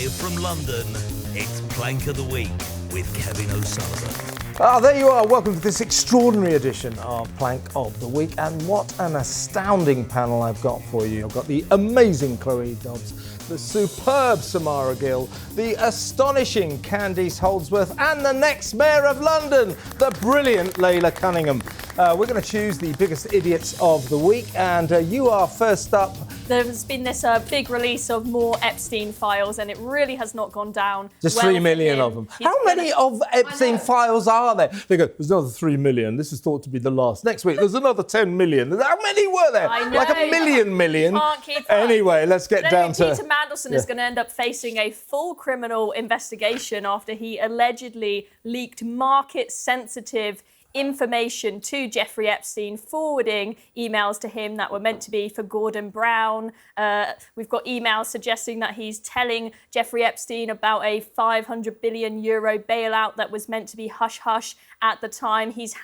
Live from London, it's Plank of the Week with Kevin O'Sullivan. There you are. Welcome to this extraordinary edition of Plank of the Week. And what an astounding panel I've got for you. I've got the amazing Chloe Dobbs, the superb Samara Gill, the astonishing Candice Holdsworth, and the next Mayor of London, the brilliant Laila Cunningham. We're going to choose the biggest idiots of the week, and you are first up. There's been this big release of more Epstein files, and it really has not gone down. Just 3 million of them. How many of Epstein files are there? They go, there's another 3 million. This is thought to be the last. Next week, there's another 10 million. How many were there? I know. Like a million. Can't keep up. Anyway, let's get down to... Peter Mandelson is going to end up facing a full criminal investigation after he allegedly leaked market-sensitive information to Jeffrey Epstein, forwarding emails to him that were meant to be for Gordon Brown. We've got emails suggesting that he's telling Jeffrey Epstein about a €500 billion bailout that was meant to be hush-hush at the time. He's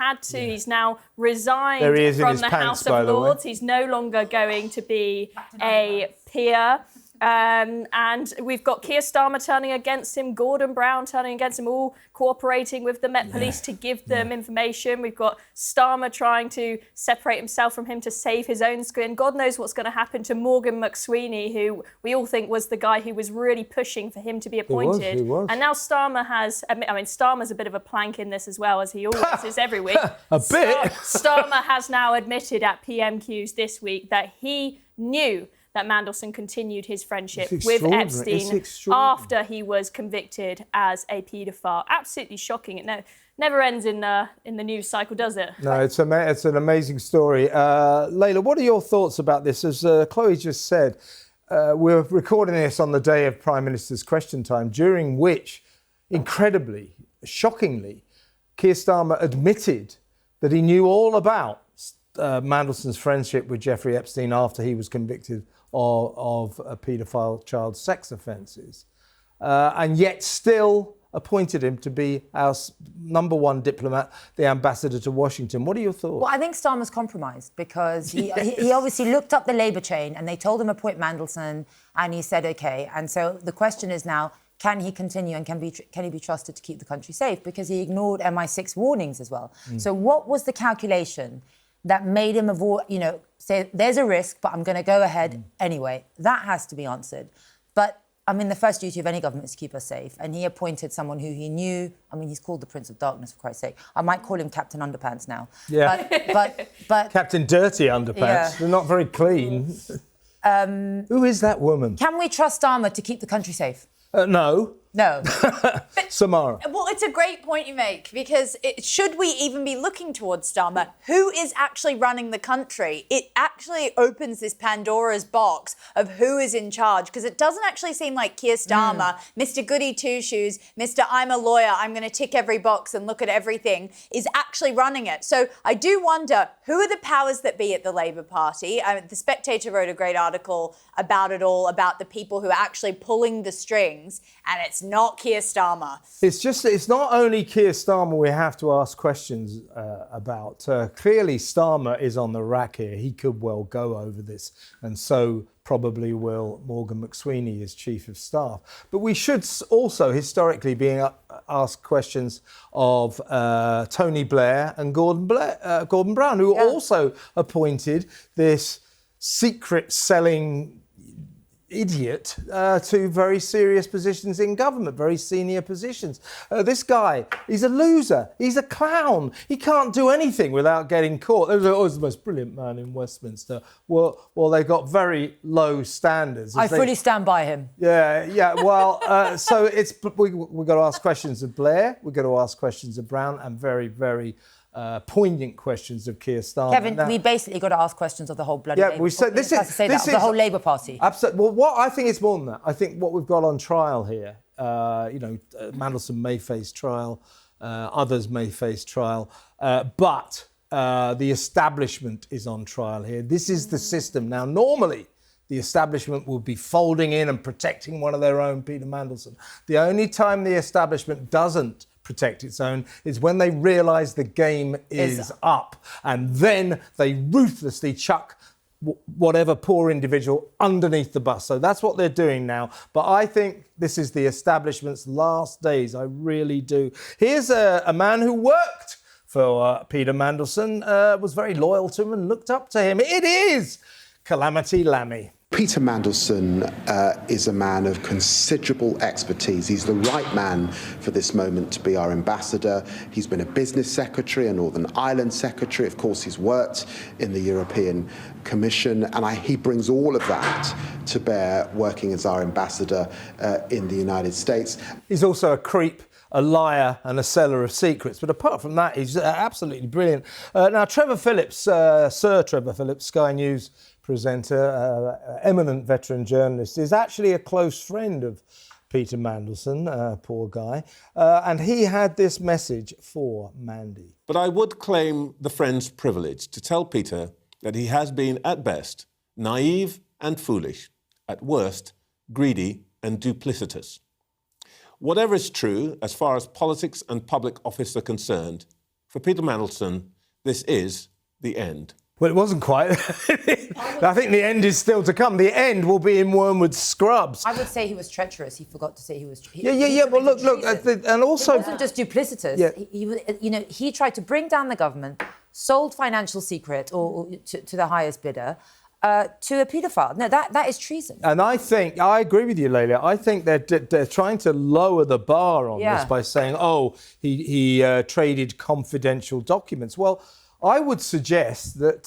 now resigned from the House of Lords. He's no longer going to be a peer. And we've got Keir Starmer turning against him, Gordon Brown turning against him, all cooperating with the Met Police to give them information. We've got Starmer trying to separate himself from him to save his own skin. God knows what's going to happen to Morgan McSweeney, who we all think was the guy who was really pushing for him to be appointed. He was. And now Starmer has, Starmer's a bit of a plank in this as well, as he always is every week. A bit. Starmer has now admitted at PMQs this week that he knew that Mandelson continued his friendship with Epstein after he was convicted as a paedophile. Absolutely shocking. It never ends in the news cycle, does it? No, it's an amazing story. Laila, what are your thoughts about this? As Chloe just said, we're recording this on the day of Prime Minister's Question Time, during which, incredibly, shockingly, Keir Starmer admitted that he knew all about Mandelson's friendship with Jeffrey Epstein after he was convicted of paedophile child sex offences, and yet still appointed him to be our number one diplomat, the ambassador to Washington. What are your thoughts? Well, I think Starmer's compromised because he obviously looked up the Labour chain and they told him appoint Mandelson, and he said OK. And so the question is now, can he continue and can he be trusted to keep the country safe? Because he ignored MI6 warnings as well. So what was the calculation that made him avoid, say there's a risk, but I'm going to go ahead anyway? That has to be answered. But, the first duty of any government is to keep us safe. And he appointed someone who he knew, he's called the Prince of Darkness, for Christ's sake. I might call him Captain Underpants now. Yeah. But Captain Dirty Underpants. Yeah. They're not very clean. Who is that woman? Can we trust Starmer to keep the country safe? No. No. Samara. Well, it's a great point you make, because should we even be looking towards Starmer? Who is actually running the country? It actually opens this Pandora's box of who is in charge, because it doesn't actually seem like Keir Starmer, Mr. Goody Two-Shoes, Mr. I'm a lawyer, I'm going to tick every box and look at everything, is actually running it. So I do wonder, who are the powers that be at the Labour Party? The Spectator wrote a great article about it all, about the people who are actually pulling the strings, and it's not Keir Starmer. It's not only Keir Starmer we have to ask questions about. Clearly, Starmer is on the rack here. He could well go over this, and so probably will Morgan McSweeney as Chief of Staff. But we should also historically be asked questions of Tony Blair and Gordon Brown, who also appointed this secret-selling idiot to very serious positions in government, very senior positions. This guy, he's a loser. He's a clown. He can't do anything without getting caught. He was the most brilliant man in Westminster. Well, they got very low standards. I fully stand by him. Yeah. Well, so we've got to ask questions of Blair. We've got to ask questions of Brown, and very, very poignant questions of Keir Starmer. Kevin, we basically got to ask questions of the whole bloody Labour. The whole Labour Party. Absolutely. Well, I think it's more than that. I think what we've got on trial here, Mandelson may face trial, others may face trial, but the establishment is on trial here. This is the system. Now, normally, the establishment will be folding in and protecting one of their own, Peter Mandelson. The only time the establishment doesn't protect its own is when they realise the game is up, and then they ruthlessly chuck whatever poor individual underneath the bus. So that's what they're doing now. But I think this is the establishment's last days. I really do. Here's a man who worked for Peter Mandelson, was very loyal to him and looked up to him. It is Calamity Lammy. Peter Mandelson is a man of considerable expertise. He's the right man for this moment to be our ambassador. He's been a business secretary, a Northern Ireland secretary. Of course, he's worked in the European Commission, and he brings all of that to bear working as our ambassador in the United States. He's also a creep, a liar and a seller of secrets. But apart from that, he's absolutely brilliant. Now, Trevor Phillips, Sir Trevor Phillips, Sky News presenter, eminent veteran journalist, is actually a close friend of Peter Mandelson, poor guy. And he had this message for Mandy. But I would claim the friend's privilege to tell Peter that he has been, at best, naive and foolish, at worst, greedy and duplicitous. Whatever is true, as far as politics and public office are concerned, for Peter Mandelson, this is the end. Well, it wasn't quite. I think the end is still to come. The end will be in Wormwood Scrubs. I would say he was treacherous. He forgot to say he was. Yeah. Well, look, and also it wasn't just duplicitous. Yeah. He tried to bring down the government, sold financial secret to the highest bidder. To a paedophile. No, that is treason. And I agree with you, Laila. I think they're trying to lower the bar on this by saying, he traded confidential documents. Well, I would suggest that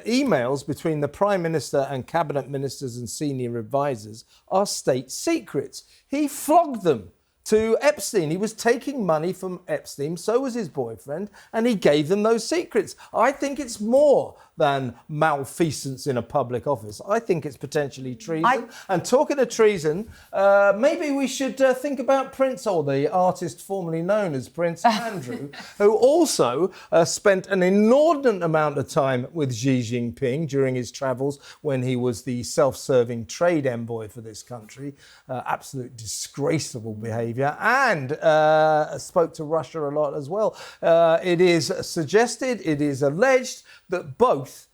emails between the Prime Minister and Cabinet Ministers and senior advisors are state secrets. He flogged them to Epstein. He was taking money from Epstein, so was his boyfriend, and he gave them those secrets. I think it's more than malfeasance in a public office. I think it's potentially treason. And talking of treason, maybe we should think about Prince, or the artist formerly known as Prince Andrew, who also spent an inordinate amount of time with Xi Jinping during his travels when he was the self-serving trade envoy for this country. Absolute disgraceful behaviour, and spoke to Russia a lot as well. It is suggested, it is alleged that both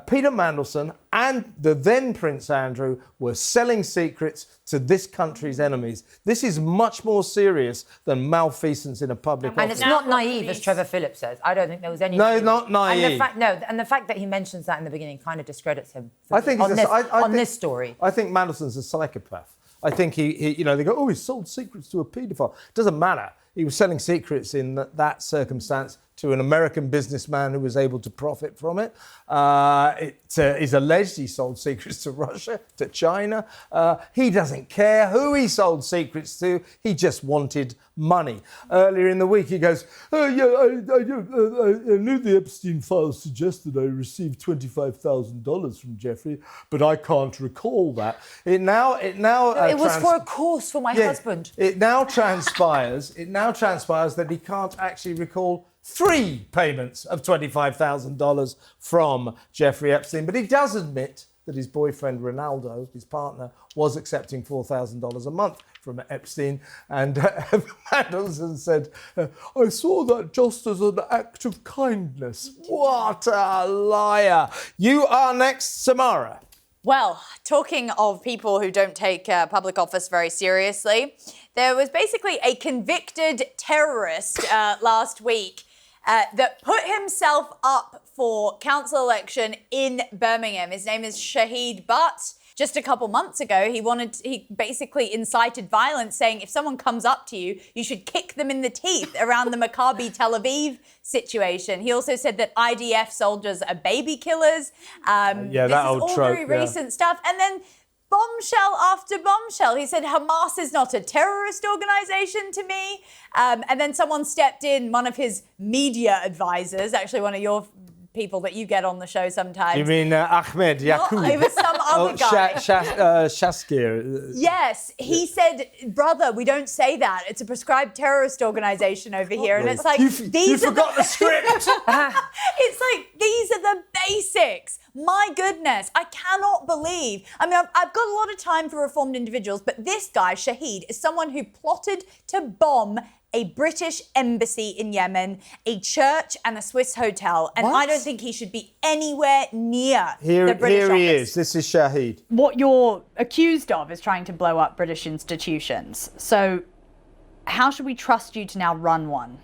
Peter Mandelson and the then Prince Andrew were selling secrets to this country's enemies. This is much more serious than malfeasance in a public office. And it's not naive, as Trevor Phillips says. I don't think there was any... No, not naive. And the fact that he mentions that in the beginning kind of discredits him on this story. I think Mandelson's a psychopath. I think he they go, he sold secrets to a paedophile. Doesn't matter. He was selling secrets in that circumstance to an American businessman who was able to profit from it. It is alleged he sold secrets to Russia, to China. He doesn't care who he sold secrets to. He just wanted money. Earlier in the week, he goes, I knew the Epstein files suggested I received $25,000 from Jeffrey, but I can't recall that. It was for a course for my husband. It now transpires that he can't actually recall 3 payments of $25,000 from Jeffrey Epstein. But he does admit that his boyfriend Ronaldo, his partner, was accepting $4,000 a month from Epstein. And Mandelson said, I saw that just as an act of kindness. What a liar. You are next, Samara. Well, talking of people who don't take public office very seriously, there was basically a convicted terrorist last week that put himself up for council election in Birmingham. His name is Shahid Butt. Just a couple months ago, he basically incited violence, saying if someone comes up to you, you should kick them in the teeth around the Maccabi Tel Aviv situation. He also said that IDF soldiers are baby killers. This is all very recent stuff. And then bombshell after bombshell. He said Hamas is not a terrorist organisation to me. And then someone stepped in, one of his media advisors, actually one of your people that you get on the show sometimes. You mean Ahmed Yacoub? No, it was some other guy. Shaskir. Yes, he said, brother, we don't say that. It's a prescribed terrorist organisation over here. And it's like, you forgot the script. It's like, these are the basics. My goodness, I cannot believe. I mean, I've got a lot of time for reformed individuals, but this guy, Shahid, is someone who plotted to bomb a British embassy in Yemen, a church and a Swiss hotel. And I don't think he should be anywhere near the British Here office. he is. This is Shahid. What you're accused of is trying to blow up British institutions. So how should we trust you to now run one?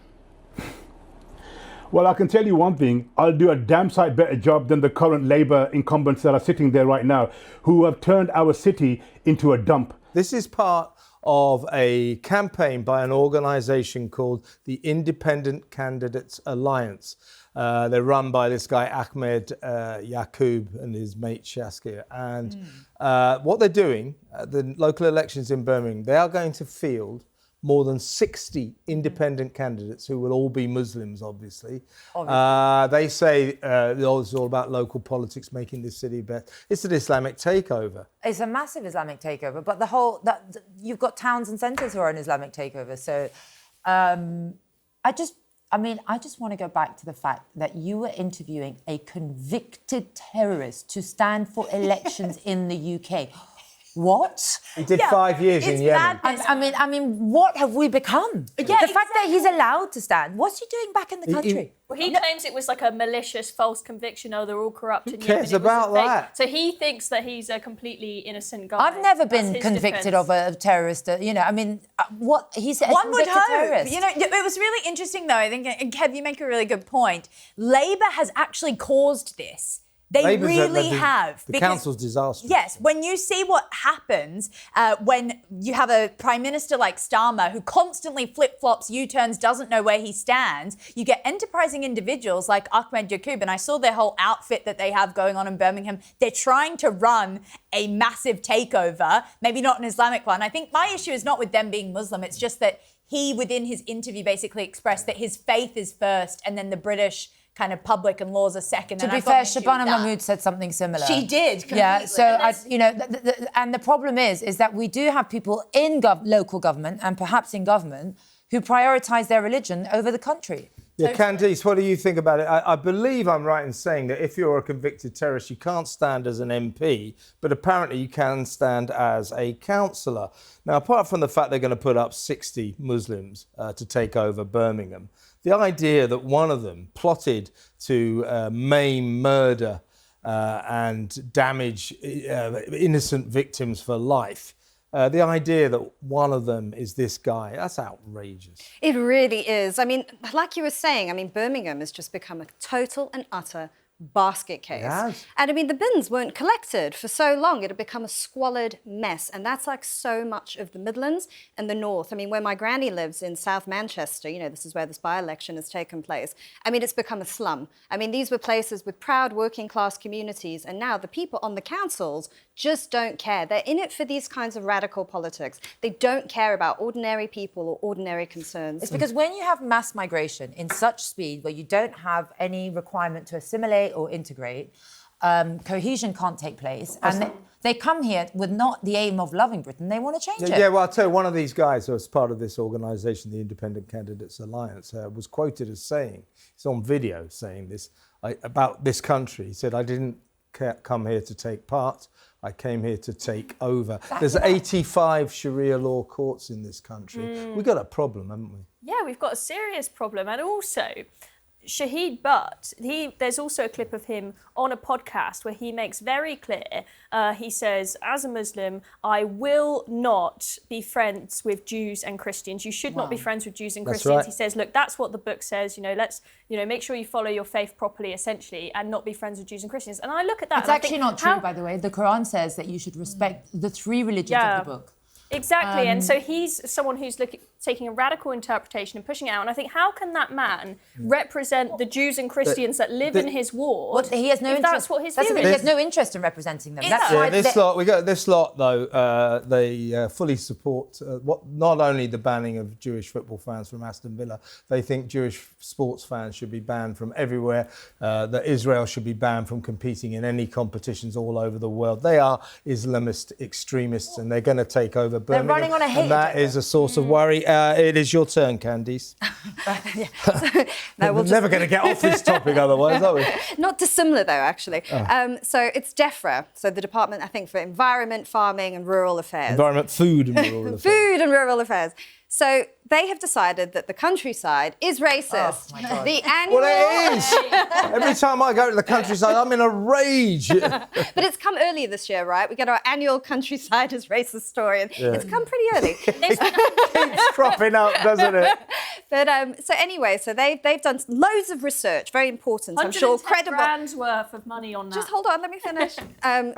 Well, I can tell you one thing. I'll do a damn sight better job than the current Labour incumbents that are sitting there right now, who have turned our city into a dump. This is part of a campaign by an organisation called the Independent Candidates Alliance. They're run by this guy, Ahmed Yaqub, and his mate Shaskir. And what they're doing, the local elections in Birmingham, they are going to field more than 60 independent candidates who will all be Muslims, obviously. They say it's all about local politics, making this city better. It's an Islamic takeover. It's a massive Islamic takeover, but you've got towns and centres who are an Islamic takeover. So I just want to go back to the fact that you were interviewing a convicted terrorist to stand for elections in the UK. What? He did 5 years in Yemen. I mean, what have we become? The fact that he's allowed to stand. What's he doing back in the country? Well, he claims it was like a malicious false conviction. Oh, they're all corrupt. Who cares about that? So he thinks that he's a completely innocent guy. I've never been convicted of a terrorist. What he said. One would hope. Terrorist. It was really interesting though. I think, and Kev, you make a really good point. Labour has actually caused this. They Labour's really have. The council's disastrous. Yes, when you see what happens when you have a Prime Minister like Starmer who constantly flip-flops, U-turns, doesn't know where he stands, you get enterprising individuals like Ahmed Yaqub, and I saw their whole outfit that they have going on in Birmingham. They're trying to run a massive takeover, maybe not an Islamic one. I think my issue is not with them being Muslim, it's just that he, within his interview, basically expressed that his faith is first and then the British kind of public and laws are second. To be fair, Shabana Mahmood said something similar. She did, completely. Yeah, so, and the problem is that we do have people in local government and perhaps in government who prioritise their religion over the country. Yeah, Candice, what do you think about it? I believe I'm right in saying that if you're a convicted terrorist, you can't stand as an MP, but apparently you can stand as a councillor. Now, apart from the fact they're going to put up 60 Muslims to take over Birmingham, the idea that one of them plotted to maim, murder and damage innocent victims for life, the idea that one of them is this guy, that's outrageous. It really is. I mean, like you were saying, Birmingham has just become a total and utter basket case. Yes. And I mean, the bins weren't collected for so long. It had become a squalid mess. And that's like so much of the Midlands and the North. I mean, where my granny lives in South Manchester, this is where this by-election has taken place. I mean, it's become a slum. I mean, these were places with proud working class communities. And now the people on the councils just don't care. They're in it for these kinds of radical politics. They don't care about ordinary people or ordinary concerns. It's because when you have mass migration in such speed where you don't have any requirement to assimilate or integrate, cohesion can't take place. And they come here with not the aim of loving Britain, they want to change it. Yeah, well, I'll tell you, one of these guys who was part of this organisation, the Independent Candidates Alliance, was quoted as saying, he's on video saying this, about this country. He said, I didn't come here to take part, I came here to take over. There's 85 Sharia law courts in this country. We've got a problem, haven't we? Yeah, we've got a serious problem. And also, Shahid Butt, there's also a clip of him on a podcast where he makes very clear, he says, as a Muslim, I will not be friends with Jews and Christians. You should not be friends with Jews and Christians. Right. He says, look, that's what the book says, let's, make sure you follow your faith properly, essentially, and not be friends with Jews and Christians. And I look at that It's actually not true, by the way. The Quran says that you should respect the three religions of the book. Exactly, and so he's someone who's taking a radical interpretation and pushing it out. And I think, how can that man represent the Jews and Christians that live in his ward? He has no interest. That's what his view is. He has no interest in representing them. That's Yeah, this lot though, they fully support not only the banning of Jewish football fans from Aston Villa. They think Jewish sports fans should be banned from everywhere. That Israel should be banned from competing in any competitions all over the world. They are Islamist extremists, and they're going to take over Birmingham. They're running on a hate and that agenda. is a source of worry. It is your turn, Candice. We're never going to get off this topic otherwise, are we? Not dissimilar, though, actually. So it's DEFRA, so the Department, I think, for Environment, Farming and Rural Affairs. Environment, Food and Rural Affairs. Food and Rural Affairs. So they have decided that the countryside is racist. Oh, my God. The annual... Well, it is. Every time I go to the countryside, I'm in a rage. But it's come earlier this year, right? We get our annual countryside is racist story, and it's come pretty early. It keeps cropping up, doesn't it? But so anyway, so they've done loads of research, very important, I'm sure, credible. £110,000 worth of money on that. Just hold on, let me finish.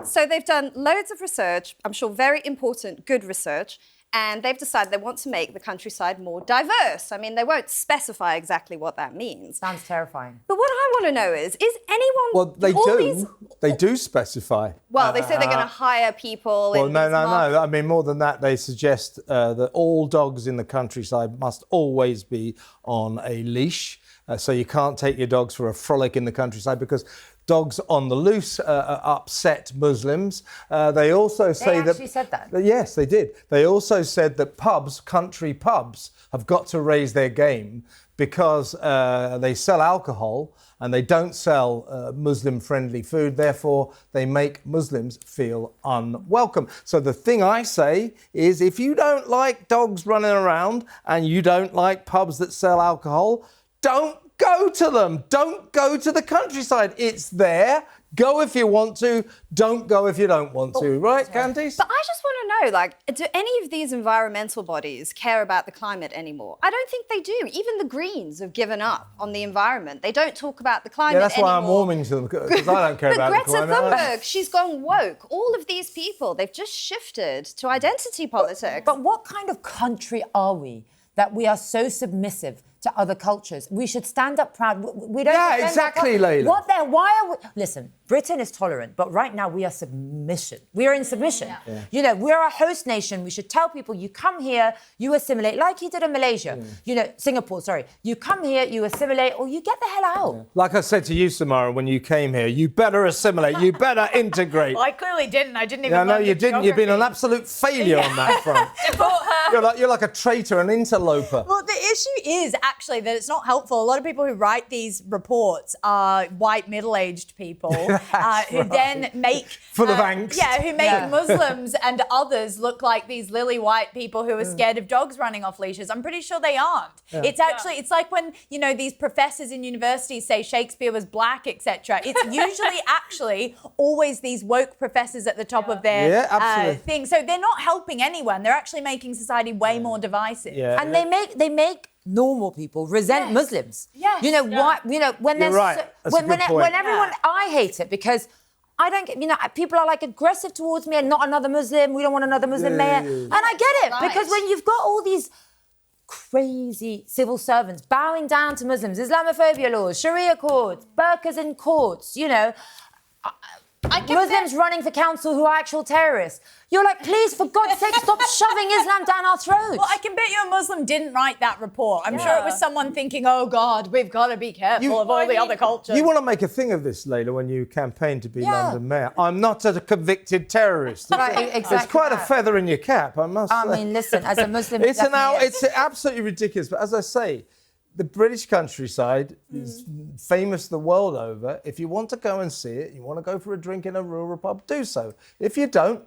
So they've done loads of research, I'm sure very important, good research, and they've decided they want to make the countryside more diverse. I mean, they won't specify exactly what that means. Sounds terrifying. But what I want to know is anyone... Well, they do specify. Well, they say they're going to hire people Well, in no. these markets. I mean, more than that, they suggest that all dogs in the countryside must always be on a leash. So you can't take your dogs for a frolic in the countryside because dogs on the loose upset Muslims. They also say They actually said that? Yes, they did. They also said that country pubs, have got to raise their game because they sell alcohol and they don't sell Muslim-friendly food. Therefore, they make Muslims feel unwelcome. So the thing I say is if you don't like dogs running around and you don't like pubs that sell alcohol, don't go to them. Don't go to the countryside. It's there. Go if you want to. Don't go if you don't want to. Right, Candice? But I just want to know, like, do any of these environmental bodies care about the climate anymore? I don't think they do. Even the Greens have given up on the environment. They don't talk about the climate Yeah, that's why I'm anymore. warming to them, because I don't care But about Greta the climate. Thunberg, she's gone woke. All of these people, they've just shifted to identity politics. But what kind of country are we that we are so submissive to other cultures? We should stand up proud. We don't. Yeah, defend our exactly, culture. Laila. What then? Why are we? Listen, Britain is tolerant, but right now we are submission. We are in submission. Yeah. You know, we're a host nation. We should tell people, you come here, you assimilate, like you did in Malaysia. You know, Singapore. Sorry, you come here, you assimilate, or you get the hell out. Like I said to you, Samara, when you came here, you better assimilate. You better integrate. Well, I clearly didn't. I didn't even. Yeah, no, learn you the didn't. You've been an geography. absolute failure on that front. You're like a traitor, an interloper. Well, the issue is actually that it's not helpful. A lot of people who write these reports are white, middle-aged people who then make Full of angst. Yeah, who make Muslims and others look like these lily white people who are scared of dogs running off leashes. I'm pretty sure they aren't. It's actually it's like when these professors in universities say Shakespeare was black, etc. It's usually actually always these woke professors at the top of their thing. So they're not helping anyone. They're actually making society way more divisive. Yeah. And they make normal people resent Muslims. Yes. You know what? You know when You're there's right. That's a good point. when everyone, I hate it because I don't get. You know, people are like aggressive towards me and not another Muslim. We don't want another Muslim mayor, and I get it because when you've got all these crazy civil servants bowing down to Muslims, Islamophobia laws, Sharia courts, burqas in courts, you know. Muslims running for council who are actual terrorists. You're like, please, for God's sake, stop shoving Islam down our throats. Well, I can bet you a Muslim didn't write that report. I'm sure it was someone thinking, oh, God, we've got to be careful of all the other cultures. You want to make a thing of this, Laila, when you campaign to be London mayor. I'm not a convicted terrorist. Right, exactly. It's quite a feather in your cap, I must say. I mean, listen, as a Muslim, it's absolutely ridiculous. But as I say, the British countryside is famous the world over. If you want to go and see it, you want to go for a drink in a rural pub, do so. If you don't.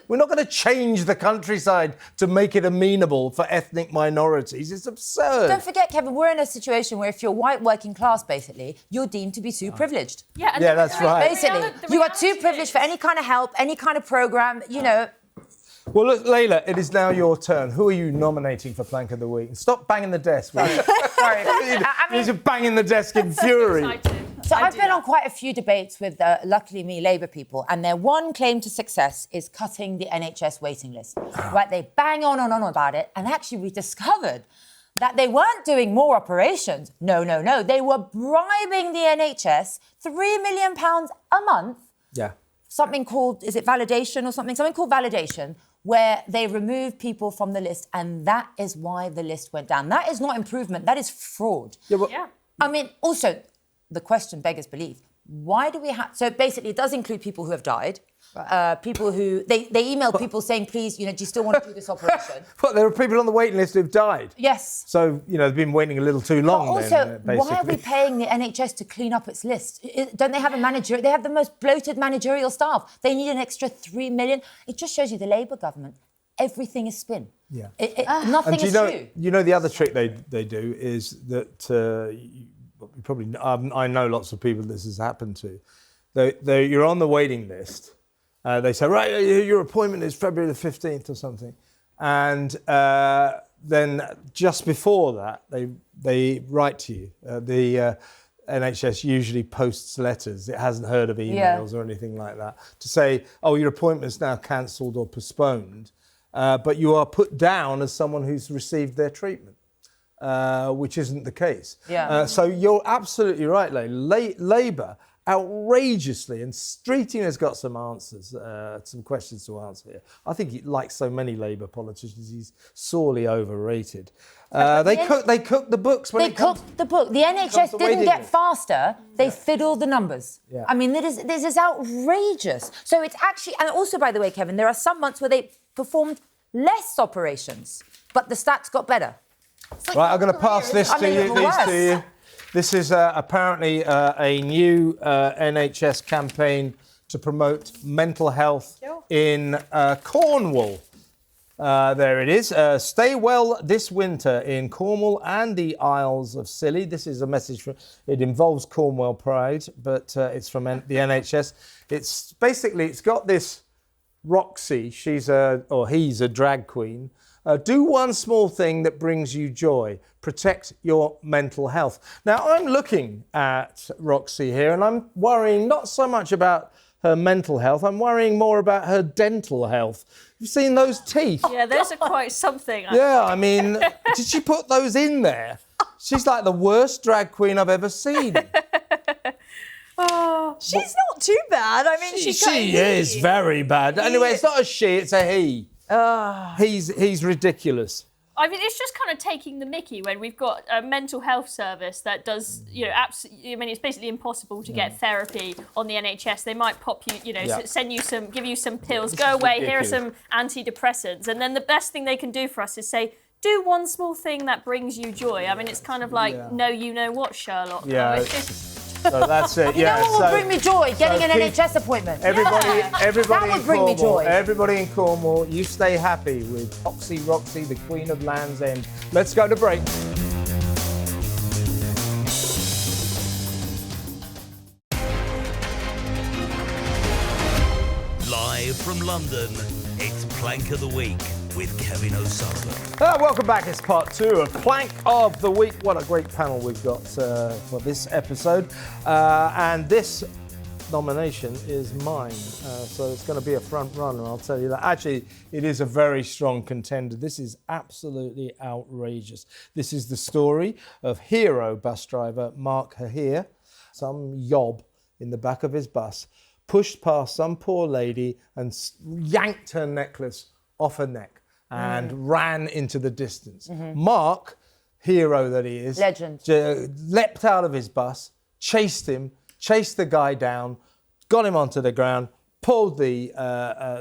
We're not going to change the countryside to make it amenable for ethnic minorities. It's absurd. Don't forget, Kevin, we're in a situation where if you're white working class, basically, you're deemed to be too privileged. Yeah, that's right. Basically, you are too privileged for any kind of help, any kind of programme, you know. Well, look, Laila, it is now your turn. Who are you nominating for Plank of the Week? And stop banging the desk. Will you? Sorry. You're just banging the desk in fury. So I've been on quite a few debates with, luckily me, Labour people, and their one claim to success is cutting the NHS waiting list. Right? They bang on about it, and actually we discovered that they weren't doing more operations. No. They were bribing the NHS £3 million a month. Yeah. Something called, is it validation or something? Something called validation, where they remove people from the list, and that is why the list went down. That is not improvement, that is fraud. I mean, also, the question beggars belief. Why do we have... So basically, it does include people who have died, people who... They emailed people saying, please, do you still want to do this operation? What, there are people on the waiting list who've died? Yes. So, they've been waiting a little too long but also, then, basically. why are we paying the NHS to clean up its list? Don't they have a manager? They have the most bloated managerial staff. They need an extra £3 million. It just shows you the Labour government everything is spin. Yeah. Nothing And is true. you know the other trick they do is that you probably I know lots of people this has happened to. You're on the waiting list. They say, right, your appointment is February the 15th or something, and then just before that they write to you. The NHS usually posts letters. It hasn't heard of emails or anything like that to say, oh, your appointment's now cancelled or postponed. But you are put down as someone who's received their treatment, which isn't the case. Yeah. So you're absolutely right, Labour, outrageously, and Streeting has got some answers, some questions to answer here. I think, like so many Labour politicians, he's sorely overrated. They cook the books when it comes. They cooked the book. The NHS didn't get faster. They fiddled the numbers. Yeah. I mean, this is outrageous. So it's actually, and also, by the way, Kevin, there are some months where they performed less operations, but the stats got better. Right, I'm going to pass these to you. This is apparently a new NHS campaign to promote mental health in Cornwall. There it is. Stay well this winter in Cornwall and the Isles of Scilly. This is a message it involves Cornwall Pride, but it's from the NHS. It's got this Roxy. He's a drag queen. Do one small thing that brings you joy. Protect your mental health. Now, I'm looking at Roxy here, and I'm worrying not so much about her mental health. I'm worrying more about her dental health. You've seen those teeth? Yeah, those are quite something. Yeah, I mean, did she put those in there? She's like the worst drag queen I've ever seen. Oh, she's not too bad. I mean, she is very bad. Anyway, it's not a she, it's a he. He's ridiculous. I mean, it's just kind of taking the mickey when we've got a mental health service that does, absolutely. I mean, it's basically impossible to get therapy on the NHS. They might pop you, send you give you some pills, go away. Here are some antidepressants, and then the best thing they can do for us is say, do one small thing that brings you joy. I mean, it's kind of like, no, you know what, Sherlock. Yeah. It's just... So that's it. You know what will bring me joy? Getting an NHS appointment. Everybody that would bring me joy. Everybody in Cornwall, you stay happy with Roxy, the Queen of Land's End. Let's go to break. Live from London, it's Plank of the Week with Kevin O'Sullivan. Welcome back. It's part 2 of Plank of the Week. What a great panel we've got for this episode. And this nomination is mine. So it's going to be a front runner, I'll tell you that. Actually, it is a very strong contender. This is absolutely outrageous. This is the story of hero bus driver Mark Hehir. Some yob in the back of his bus pushed past some poor lady and yanked her necklace off her neck and ran into the distance. Mark, hero that he is, legend, leapt out of his bus, chased the guy down, got him onto the ground, pulled the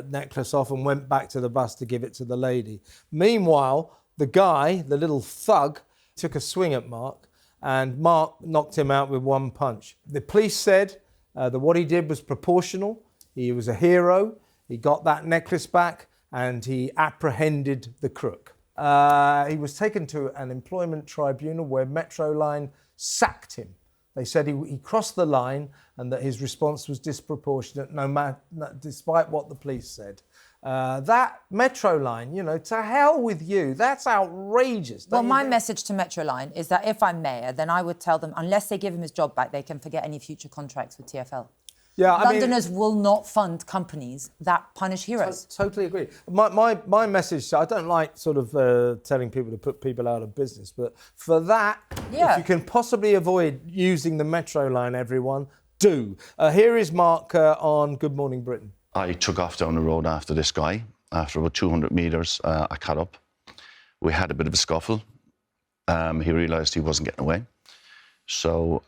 necklace off and went back to the bus to give it to the lady. Meanwhile, the guy, the little thug, took a swing at Mark, and Mark knocked him out with one punch. The police said that what he did was proportional. He was a hero. He got that necklace back, and he apprehended the crook. He was taken to an employment tribunal where Metroline sacked him. They said he crossed the line and that his response was disproportionate, despite what the police said. That Metroline, to hell with you. That's outrageous. Well, my message to Metroline is that if I'm mayor, then I would tell them, unless they give him his job back, they can forget any future contracts with TfL. Yeah, Londoners will not fund companies that punish heroes. Totally agree. My message, I don't like sort of telling people to put people out of business, but for that, if you can possibly avoid using the Metro line, everyone, do. Here is Mark on Good Morning Britain. I took off down the road after this guy. After about 200 metres, I caught up. We had a bit of a scuffle. He realised he wasn't getting away. So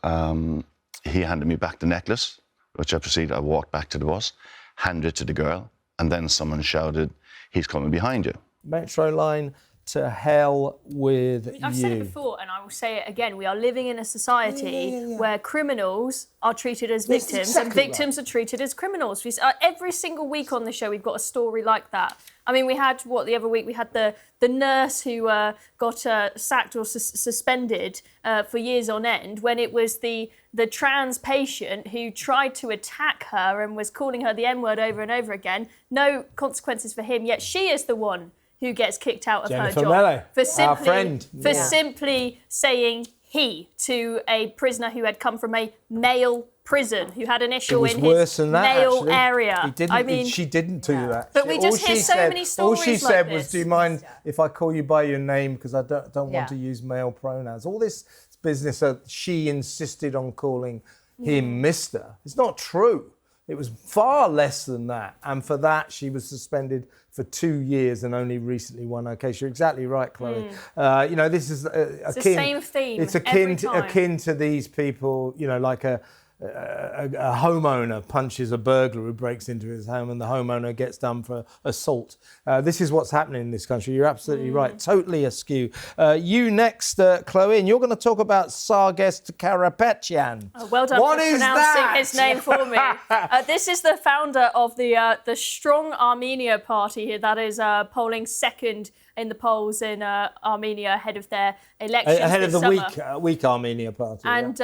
he handed me back the necklace, which I walked back to the bus, handed it to the girl, and then someone shouted, "He's coming behind you." Metro line to hell with I've said it before, and I will say it again. We are living in a society where criminals are treated as victims, and victims are treated as criminals. Every single week on the show, we've got a story like that. I mean, we had, the other week? We had the nurse who got sacked or suspended for years on end when it was the trans patient who tried to attack her and was calling her the N-word over and over again. No consequences for him, yet she is the one who gets kicked out of her job for simply saying he to a prisoner who had come from a male prison, who had an issue in his male area. She didn't do that. But we just hear so many stories. All she said was, "Do you mind if I call you by your name, because I don't want to use male pronouns." All this business that she insisted on calling him Mr. It's not true. It was far less than that, and for that she was suspended for 2 years and only recently won her case. You're exactly right, Chloe. This is it's the same theme. It's akin to these people, like a homeowner punches a burglar who breaks into his home, and the homeowner gets done for assault. This is what's happening in this country. You're absolutely right. Totally askew. You next, Chloe, and you're going to talk about Sargest Karapetyan. Oh, well done for pronouncing his name for me. This is the founder of the Strong Armenia party here that is polling second in the polls in Armenia ahead of their elections ahead of the summer. weak Armenia party. And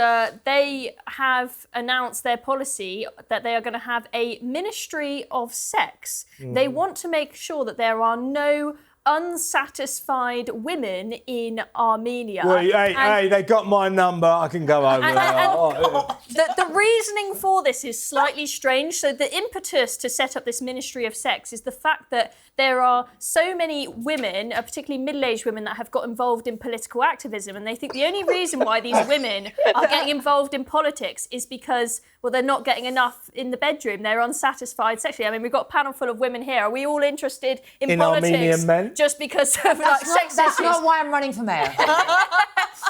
they have announced their policy that they are going to have a Ministry of Sex. They want to make sure that there are no unsatisfied women in Armenia. Well, hey, they got my number. I can go over there. The reasoning for this is slightly strange. So the impetus to set up this Ministry of Sex is the fact that there are so many women, particularly middle-aged women, that have got involved in political activism, and they think the only reason why these women are getting involved in politics is because, well, they're not getting enough in the bedroom. They're unsatisfied sexually. I mean, we've got a panel full of women here. Are we all interested in politics? Armenian men? Just because of sex That's issues? not why I'm running for mayor.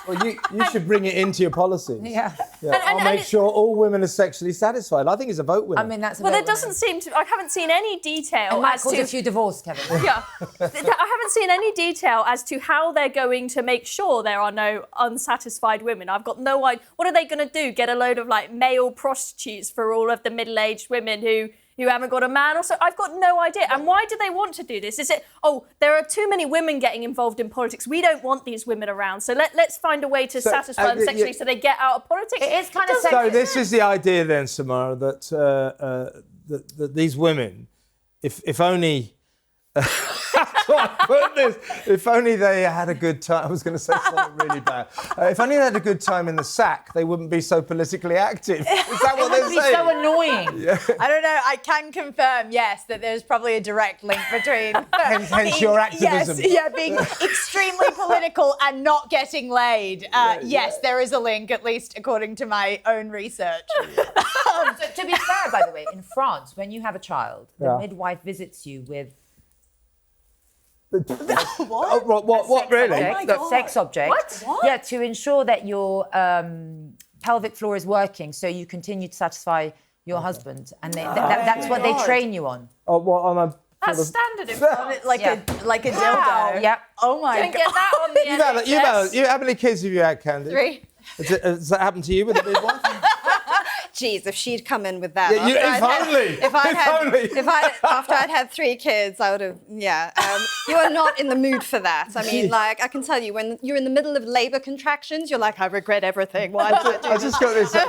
Well, you should bring it into your policies. Yeah. I'll make sure all women are sexually satisfied. I think it's a vote winner. I mean, that's a Well, vote there doesn't seem to. I haven't seen any detail. And Matt as caused to a few divorces, Kevin. Yeah, I haven't seen any detail as to how they're going to make sure there are no unsatisfied women. I've got no idea. What are they going to do? Get a load of male prostitutes for all of the middle-aged women who haven't got a man or so? I've got no idea. And why do they want to do this? Is it, there are too many women getting involved in politics. We don't want these women around. So let's find a way to satisfy them sexually so they get out of politics. It is kind of sexist. So this is the idea then, Samara, that these women, if only... If only they had a good time. I was going to say something really bad. If only they had a good time in the sack, they wouldn't be so politically active. Is that what they're saying? It would be so annoying. Yeah. I don't know. I can confirm, yes, that there's probably a direct link between hence your activism. Being extremely political and not getting laid. Yes, there is a link, at least according to my own research. So, to be fair, by the way, in France, when you have a child, the midwife visits you with what really? Sex object. What? Yeah, to ensure that your pelvic floor is working, so you continue to satisfy your husband, and that's what they train you on. Oh, well, on a That's standard in France. Like a dildo. Yep. Oh my Don't god. get that on the NHS. How many kids have you had, Candice? 3. Has that happened to you with the midwife? Jeez, if she'd come in with that. After I'd had 3 kids, I would have, you are not in the mood for that. I mean, I can tell you, when you're in the middle of labour contractions, you're like, I regret everything. Why did I do I just got this. I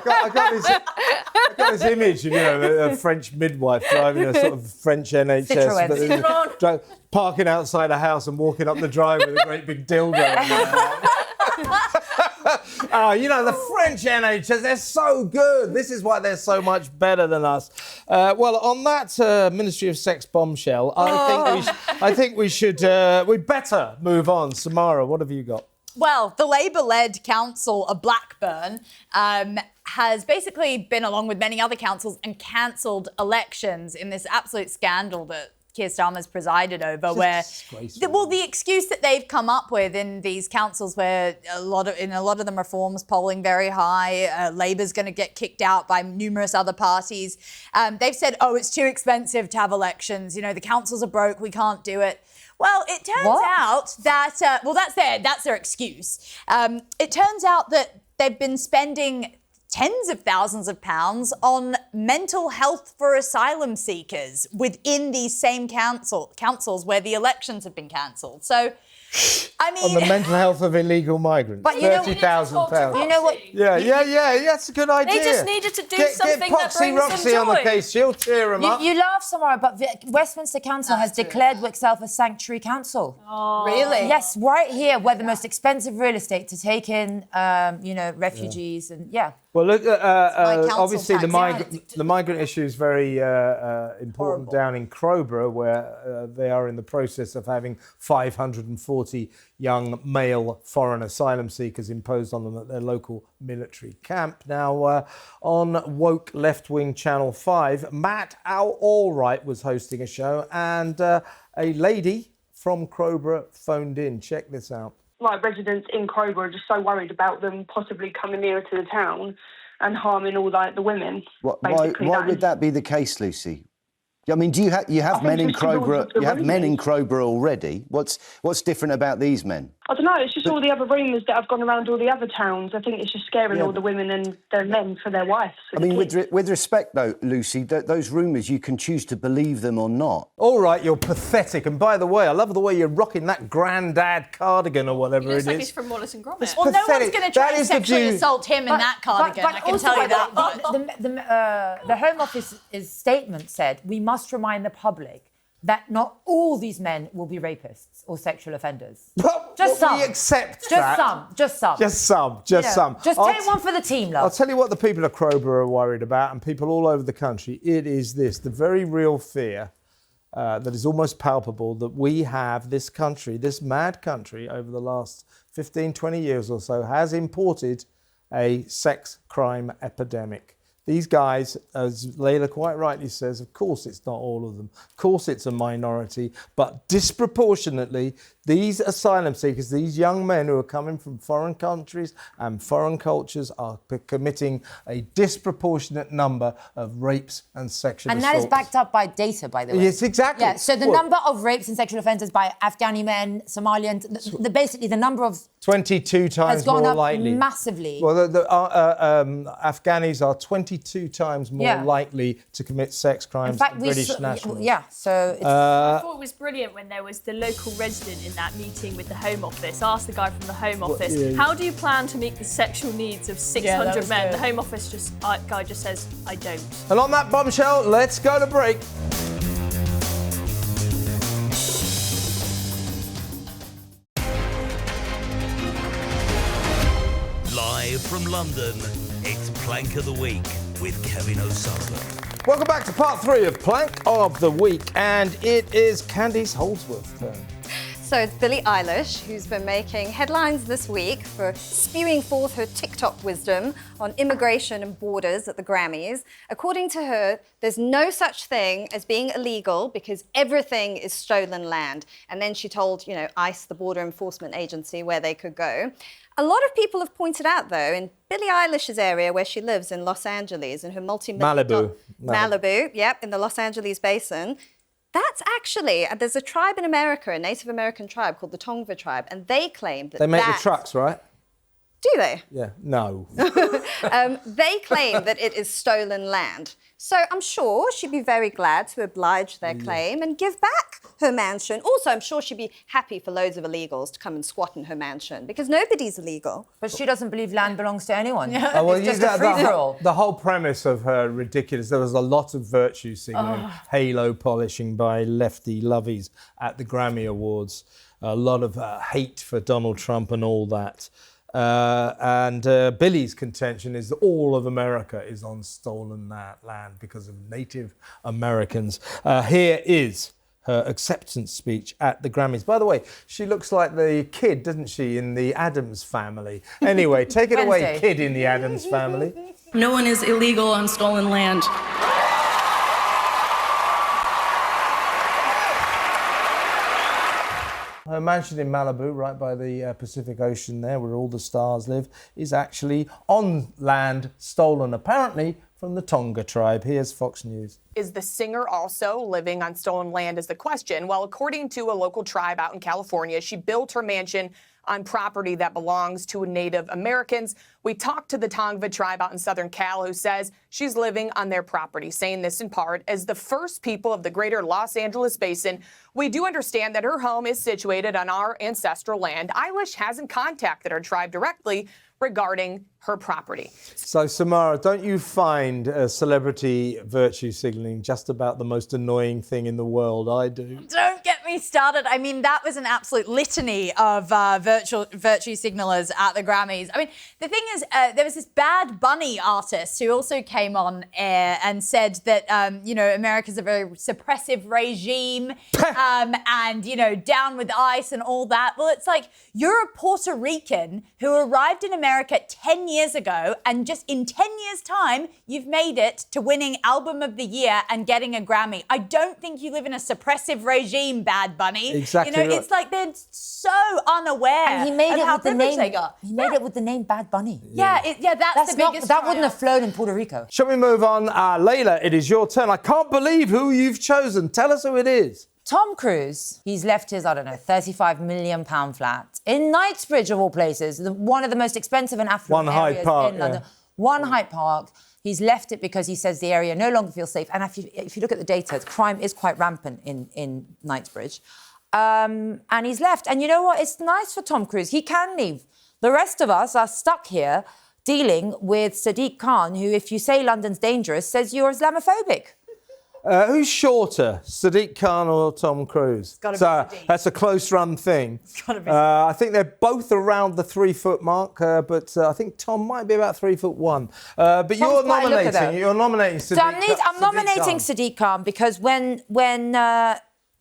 got this image of a French midwife driving a sort of French NHS, parking outside a house and walking up the drive with a great big dildo. The French NHS, they're so good. This is why they're so much better than us. Well, on that Ministry of Sex bombshell, I think we'd better move on. Samara, what have you got? Well, the Labour-led council of Blackburn has basically been, along with many other councils, and cancelled elections in this absolute scandal that Keir Starmer's presided over, where the excuse that they've come up with in these councils, where a lot of them reforms polling very high, Labour's going to get kicked out by numerous other parties. They've said, oh, it's too expensive to have elections. You know, the councils are broke, we can't do it. Well, it turns out that that's their excuse. It turns out that they've been spending tens of thousands of pounds on mental health for asylum seekers within these same councils where the elections have been cancelled. So, I mean, on the mental health of illegal migrants, but you know, £30,000. You know what? Yeah, that's a good idea. They just needed to do something that brings Roxy them joy. on the case, she'll cheer them up. You laugh, Samara, but Westminster Council has declared Wickself a sanctuary council. Oh. Really? Yes, right here, where the most expensive real estate to take in, refugees and Well, look, obviously tax. the migrant issue is very important down in Crowborough, where they are in the process of having 540 young male foreign asylum seekers imposed on them at their local military camp. Now, on woke left-wing Channel 5, Matt Allwright was hosting a show, and a lady from Crowborough phoned in. Check this out. Like, residents in Crowborough are just so worried about them possibly coming nearer to the town and harming all the women. Why would that be the case, Lucy? I mean, do you have men in Crowborough? You have men in Crowborough already. What's different about these men? I don't know. It's just all the other rumours that have gone around all the other towns. I think it's just scaring all the women and their men for their wives. I mean, with respect, though, Lucy, those rumours, you can choose to believe them or not. All right, you're pathetic. And by the way, I love the way you're rocking that grandad cardigan or whatever it is. Like he's from Wallace and Gromit. Well, no one's going to try and sexually assault him in that cardigan. I can tell you that. The Home Office's statement said, we must remind the public that not all these men will be rapists or sexual offenders. Just some. We accept that. Just some. Some. Just take one for the team, love. I'll tell you what the people of Crowborough are worried about, and people all over the country. It is this, the very real fear that is almost palpable, that we have this country, this mad country, over the last 15, 20 years or so, has imported a sex crime epidemic. These guys, as Laila quite rightly says, of course it's not all of them. Of course it's a minority, but disproportionately, these asylum seekers, these young men who are coming from foreign countries and foreign cultures are committing a disproportionate number of rapes and sexual assaults. And that is backed up by data, by the way. Yes, exactly. Yeah, so the number of rapes and sexual offenders by Afghani men, Somalians, basically the number of 22 times has gone more up likely. Massively. Well, the Afghanis are 22 times more likely to commit sex crimes than British nationals. Yeah, so it's... I thought it was brilliant when there was the local resident in that meeting with the Home Office. Asked the guy from the Home Office, how do you plan to meet the sexual needs of 600 men? Good. The Home Office guy just says, I don't. And on that bombshell, let's go to break. Live from London, it's Plank of the Week with Kevin O'Sullivan. Welcome back to part 3 of Plank of the Week, and it is Candice Holdsworth's turn. So it's Billie Eilish, who's been making headlines this week for spewing forth her TikTok wisdom on immigration and borders at the Grammys. According to her, there's no such thing as being illegal because everything is stolen land. And then she told, ICE, the Border Enforcement Agency, where they could go. A lot of people have pointed out, though, in Billie Eilish's area where she lives in Los Angeles, in her multi-million... Malibu, yep, in the Los Angeles basin. That's actually, there's a tribe in America, a Native American tribe called the Tongva tribe, and they claim that they make the trucks, right? Do they? Yeah, no. They claim that it is stolen land. So I'm sure she'd be very glad to oblige their claim and give back her mansion. Also, I'm sure she'd be happy for loads of illegals to come and squat in her mansion because nobody's illegal. But she doesn't believe land belongs to anyone. Yeah. Well, it's just a free-for-all. The whole premise of her ridiculous, there was a lot of virtue signaling, halo polishing by lefty lovies at the Grammy Awards, a lot of hate for Donald Trump and all that. And Billie's contention is that all of America is on stolen land because of Native Americans. Here is her acceptance speech at the Grammys. By the way, she looks like the kid, doesn't she, in the Addams Family? Anyway, take it away, kid in the Addams Family. No one is illegal on stolen land. Her mansion in Malibu, right by the Pacific Ocean there, where all the stars live, is actually on land stolen, apparently, from the Tonga tribe. Here's Fox News. Is the singer also living on stolen land is the question. Well, according to a local tribe out in California, she built her mansion on property that belongs to Native Americans. We talked to the Tongva tribe out in Southern Cal, who says she's living on their property, saying this in part as the first people of the greater Los Angeles basin. We do understand that her home is situated on our ancestral land. Eilish hasn't contacted her tribe directly regarding her property. So, Samara, don't you find celebrity virtue signalling just about the most annoying thing in the world? I do. Don't get me started. I mean, that was an absolute litany of virtue signalers at the Grammys. I mean, the thing is, there was this Bad Bunny artist who also came on air and said that, America's a very suppressive regime and, down with ICE and all that. Well, it's like you're a Puerto Rican who arrived in America 10 years ago, and just in 10 years' time, you've made it to winning Album of the Year and getting a Grammy. I don't think you live in a suppressive regime, Bad Bunny. Exactly. It's like they're so unaware. And he made of it how with the name. privileged they got. He made it with the name Bad Bunny. That's the biggest. That wouldn't have flown in Puerto Rico. Shall we move on? Laila, it is your turn. I can't believe who you've chosen. Tell us who it is. Tom Cruise, he's left his, £35 million flat in Knightsbridge, of all places, one of the most expensive and affluent areas in London. One Hyde Park. He's left it because he says the area no longer feels safe. And if you look at the data, crime is quite rampant in Knightsbridge. And he's left. And you know what? It's nice for Tom Cruise. He can leave. The rest of us are stuck here dealing with Sadiq Khan, who, if you say London's dangerous, says you're Islamophobic. Who's shorter, Sadiq Khan or Tom Cruise? It's gotta be Sadiq. That's a close-run thing. It's gotta be Sadiq. I think they're both around the 3-foot mark, but I think Tom might be about 3'1". But you're nominating. You're nominating Sadiq. So I'm nominating Sadiq Khan because when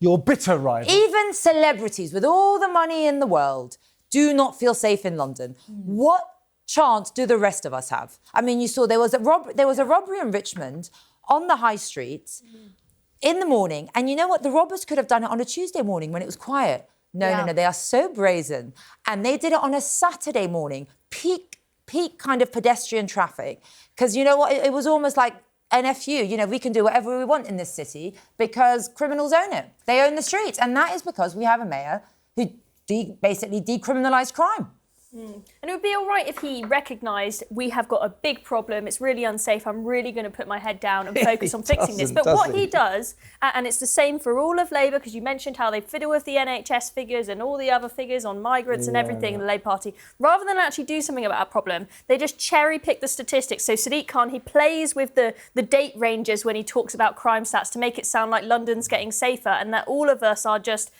your bitter rival. Even celebrities with all the money in the world do not feel safe in London. What chance do the rest of us have? I mean, you saw there was a robbery in Richmond on the high street in the morning. And you know what? The robbers could have done it on a Tuesday morning when it was quiet. No. They are so brazen. And they did it on a Saturday morning, peak kind of pedestrian traffic. Because you know what? It was almost like NFU. We can do whatever we want in this city because criminals own it. They own the streets. And that is because we have a mayor who basically decriminalised crime. And it would be all right if he recognised we have got a big problem, it's really unsafe, I'm really going to put my head down and focus on fixing this. But what he does, and it's the same for all of Labour, because you mentioned how they fiddle with the NHS figures and all the other figures on migrants and everything in the Labour Party, rather than actually do something about a problem, they just cherry pick the statistics. So Sadiq Khan, he plays with the date ranges when he talks about crime stats to make it sound like London's getting safer and that all of us are just,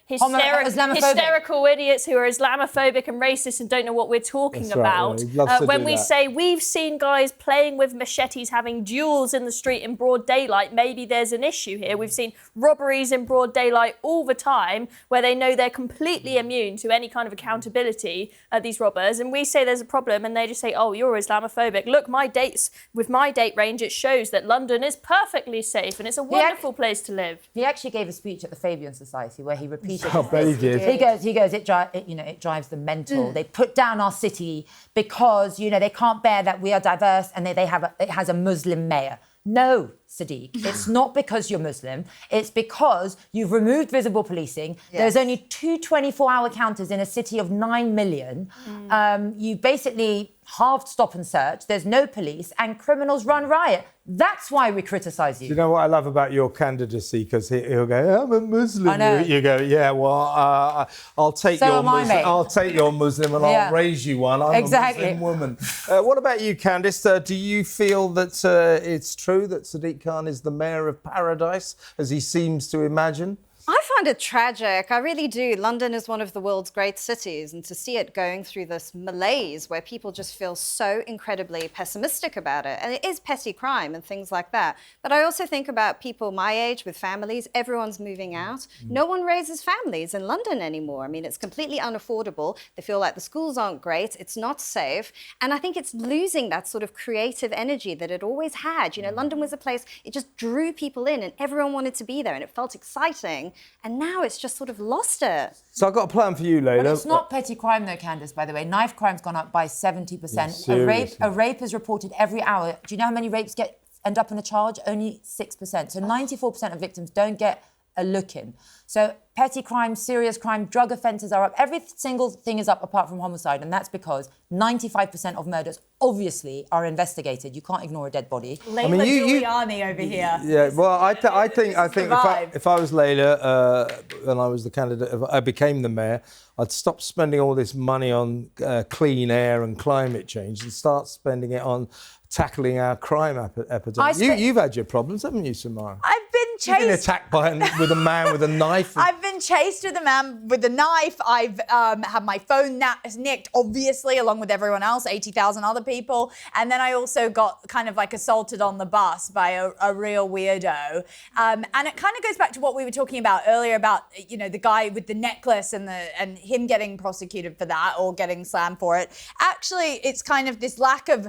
hysterical idiots who are Islamophobic and racist and don't know what we're talking about. When we say we've seen guys playing with machetes, having duels in the street in broad daylight, maybe there's an issue here. We've seen robberies in broad daylight all the time where they know they're completely immune to any kind of accountability, these robbers, and we say there's a problem and they just say, oh, you're Islamophobic. Look, with my date range, it shows that London is perfectly safe and it's a wonderful place to live. He actually gave a speech at the Fabian Society where he repeated he did. He goes, it drives them mental. They put down our city because, they can't bear that we are diverse and it has a Muslim mayor. No, Sadiq, it's not because you're Muslim. It's because you've removed visible policing. Yes. There's only 2 24-hour counters in a city of 9 million. You basically halved stop and search. There's no police and criminals run riot. That's why we criticise you. Do you know what I love about your candidacy? Because he'll go, I'm a Muslim. I know. You go, yeah, well, I'll take your Muslim. I'll take your Muslim and I'll raise you one. I'm a Muslim woman. What about you, Candice? Do you feel that it's true that Sadiq Khan is the mayor of paradise, as he seems to imagine? I find it tragic. I really do. London is one of the world's great cities, and to see it going through this malaise where people just feel so incredibly pessimistic about it, and it is petty crime and things like that. But I also think about people my age with families. Everyone's moving out. No one raises families in London anymore. I mean, it's completely unaffordable. They feel like the schools aren't great. It's not safe. And I think it's losing that sort of creative energy that it always had. London was a place, it just drew people in and everyone wanted to be there and it felt exciting. And And now it's just sort of lost it. So I've got a plan for you, Laila. But it's not petty crime though, Candice, by the way. Knife crime's gone up by 70%. Yeah, a rape is reported every hour. Do you know how many rapes end up in a charge? Only 6%. So 94% of victims don't get a look in. So petty crime, serious crime, drug offences are up. Every single thing is up apart from homicide, and that's because 95% of murders obviously are investigated. You can't ignore a dead body. Laila Giuliani over here. Yeah, well, I think if I was Laila and I was the candidate, if I became the mayor, I'd stop spending all this money on clean air and climate change and start spending it on tackling our crime epidemic. You've had your problems, haven't you, Samara? I've been chased. You've been attacked with a man with a knife. I've been chased with a man with a knife. I've had my phone nicked, obviously, along with everyone else, 80,000 other people. And then I also got kind of like assaulted on the bus by a real weirdo. And it kind of goes back to what we were talking about earlier about, you know, the guy with the necklace and him getting prosecuted for that or getting slammed for it. Actually, it's kind of this lack of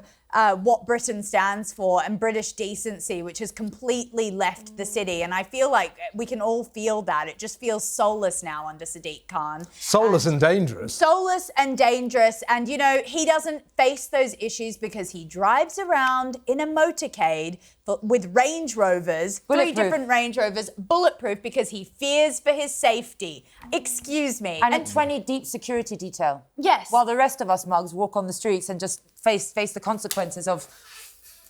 what Britain stands for and British decency, which has completely left the city. And I feel like we can all feel that. It just feels soulless now under Sadiq Khan. Soulless and dangerous. Soulless and dangerous. And, you know, he doesn't face those issues because he drives around in a motorcade with Range Rovers, 3 different Range Rovers, bulletproof, because he fears for his safety. Excuse me. And a 20 deep security detail. Yes. While the rest of us mugs walk on the streets and just face the consequences of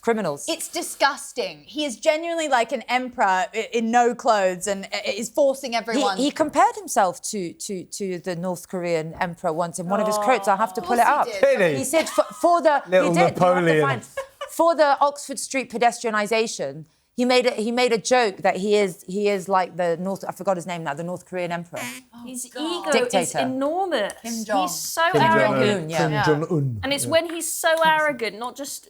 criminals. It's disgusting. He is genuinely like an emperor in no clothes and is forcing everyone. He compared himself to the North Korean emperor once in one of his quotes. I'll have to pull it up. He said for the Little Napoleon. For the Oxford Street pedestrianisation, he made a joke that he is like the North. I forgot his name now. The North Korean emperor. His ego is enormous. He's so arrogant. Kim Jong-un. And it's when he's so arrogant, not just,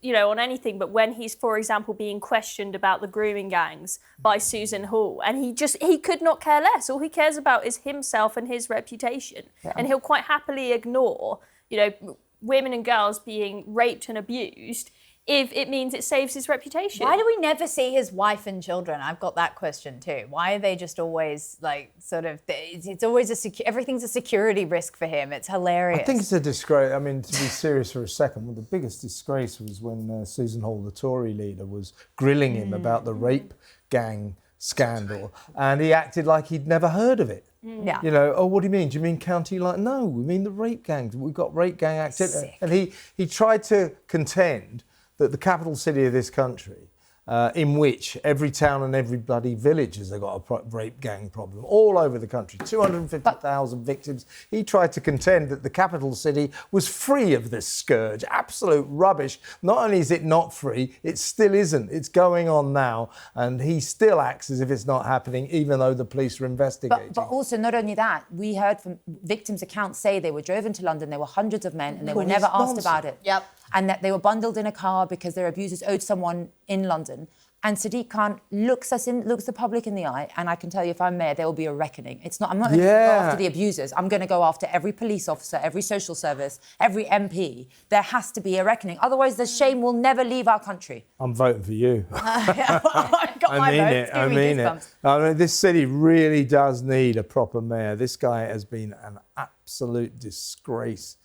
you know, on anything, but when he's, for example, being questioned about the grooming gangs by Susan Hall, and he could not care less. All he cares about is himself and his reputation. Yeah. And he'll quite happily ignore, you know, women and girls being raped and abused if it means it saves his reputation. Why do we never see his wife and children? I've got that question too. Why are they just always like sort of, it's always everything's a security risk for him. It's hilarious. I think it's a disgrace. I mean, to be serious for a second, well, the biggest disgrace was when Susan Hall, the Tory leader, was grilling him about the rape gang scandal, and he acted like he'd never heard of it. Yeah. You know, oh, what do you mean? Do you mean County Line? No, we mean the rape gangs. We've got rape gang activity. And he tried to contend that the capital city of this country, in which every town and every bloody village has got a rape gang problem all over the country, 250,000 victims. He tried to contend that the capital city was free of this scourge. Absolute rubbish. Not only is it not free, it still isn't. It's going on now, and he still acts as if it's not happening, even though the police are investigating. But also, not only that, we heard from victims' accounts say they were driven to London, there were hundreds of men, and they were never asked about it. Yep. And that they were bundled in a car because their abusers owed someone in London. And Sadiq Khan looks the public in the eye, and I can tell you, if I'm mayor, there will be a reckoning. I'm not going to go after the abusers. I'm going to go after every police officer, every social service, every MP. There has to be a reckoning. Otherwise, the shame will never leave our country. I'm voting for you. I mean it. I mean, this city really does need a proper mayor. This guy has been an absolute disgrace.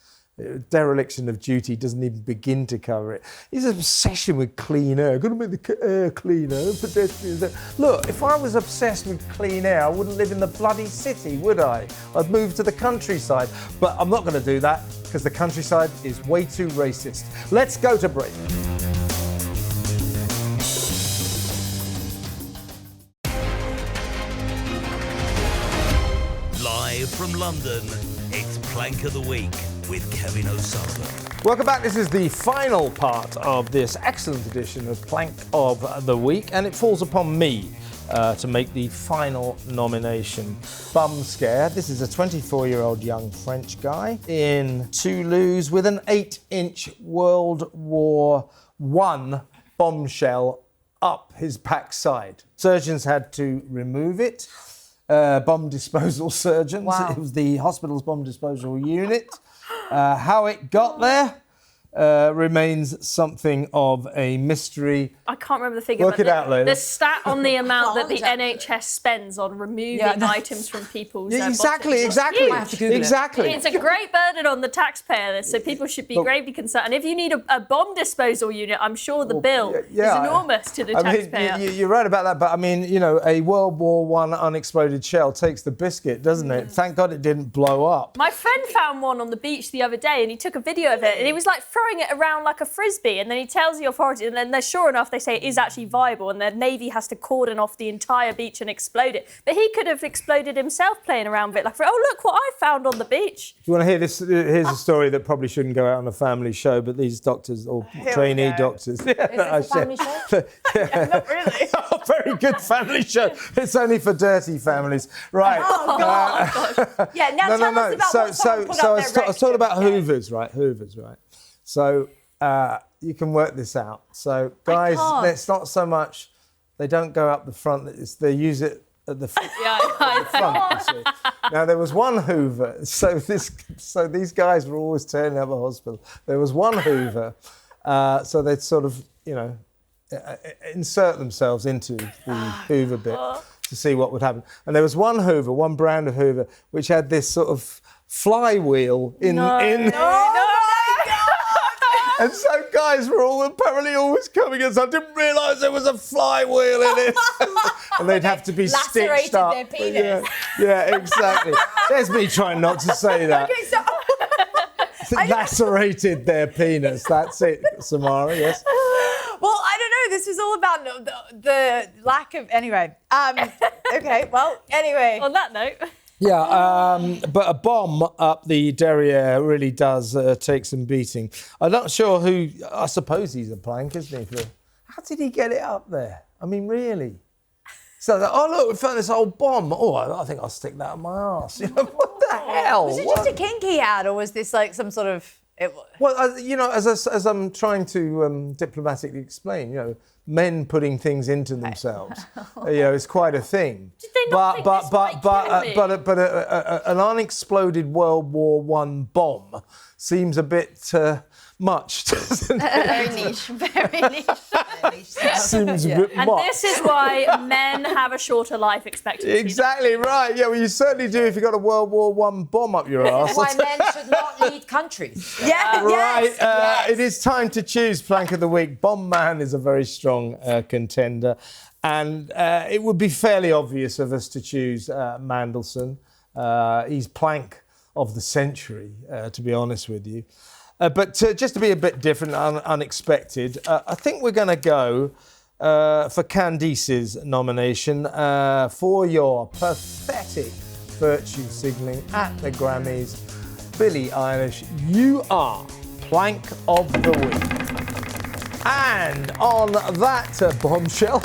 Dereliction of duty, doesn't even begin to cover it. His obsession with clean air, got to make the air cleaner, pedestrians. Look, if I was obsessed with clean air, I wouldn't live in the bloody city, would I? I'd move to the countryside. But I'm not going to do that because the countryside is way too racist. Let's go to break. Live from London, it's Plank of the Week with Kevin O'Sullivan. Welcome back. This is the final part of this excellent edition of Plank of the Week, and it falls upon me to make the final nomination. Bum Scare. This is a 24-year-old young French guy in Toulouse with an 8-inch World War I bombshell up his backside. Surgeons had to remove it. Bomb disposal surgeons. Wow. It was the hospital's bomb disposal unit. How it got there? remains something of a mystery. I can't remember the figure. Work it out, Laila. The stat on the amount that the NHS spends on removing items from people's exactly. It's a great burden on the taxpayer, so people should be gravely concerned. And if you need a bomb disposal unit, I'm sure the bill is enormous to the taxpayer. You're right about that, but I mean, you know, a World War I unexploded shell takes the biscuit, doesn't it? Thank God it didn't blow up. My friend found one on the beach the other day, and he took a video of it, and he was like throwing it around like a frisbee, and then he tells the authorities, and then they're sure enough, they say it is actually viable, and the Navy has to cordon off the entire beach and explode it. But he could have exploded himself playing around with it, like, oh, look what I found on the beach. Do you want to hear this? Here's a story that probably shouldn't go out on a family show, but these doctors, or trainee doctors. Is this a family show? Not really. Oh, very good family show. It's only for dirty families. Right. Oh, God. Yeah, now tell us about what someone put up their I was talking about Hoovers, right? Hoovers, right? So you can work this out. So guys, it's not so much they don't go up the front. They use it at the front. You see. Now there was one Hoover. So these guys were always turning up at hospital. There was one Hoover. So they'd sort of, you know, insert themselves into the Hoover bit to see what would happen. And there was one Hoover, one brand of Hoover, which had this sort of flywheel in. And so guys were apparently always coming in. So I didn't realise there was a flywheel in it. And they'd have to be stitched up. Their penis. Yeah, exactly. There's me trying not to say that. Okay, so lacerated their penis. That's it, Samara, yes. Well, I don't know. This is all about the lack of... Anyway. Okay, well, anyway. On that note... Yeah, but a bomb up the derriere really does take some beating. I'm not sure who... I suppose he's a plank, isn't he? How did he get it up there? I mean, really? So, oh, look, we found this old bomb. Oh, I think I'll stick that on my arse. You know, what the hell? Was it just a kink he had, or was this like some sort of... Well, you know, as I'm trying to diplomatically explain, you know, men putting things into themselves, you know, it's quite a thing. Did they not but an unexploded World War I bomb seems a bit much, doesn't it? Very niche, very niche. Seems a bit and much. this is why men have a shorter life expectancy. Exactly right. Yeah, well, you certainly do if you've got a World War I bomb up your arse. Why men should not lead countries. Yeah, right. yes. It is time to choose Plank of the Week. Bomb Man is a very strong contender. And it would be fairly obvious of us to choose Mandelson. He's Plank of the Century, to be honest with you. But just to be a bit different and unexpected, I think we're going to go for Candice's nomination for your pathetic virtue signalling at the Grammys. Billie Eilish, you are Plank of the Week. And on that bombshell,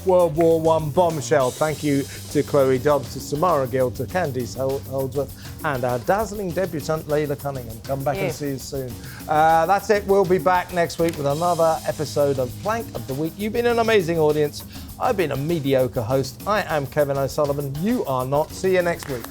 World War I bombshell, thank you to Chloe Dobbs, to Samara Gill, to Candice Holdsworth, and our dazzling debutante, Laila Cunningham. Come back and see you soon. That's it. We'll be back next week with another episode of Plank of the Week. You've been an amazing audience. I've been a mediocre host. I am Kevin O'Sullivan. You are not. See you next week.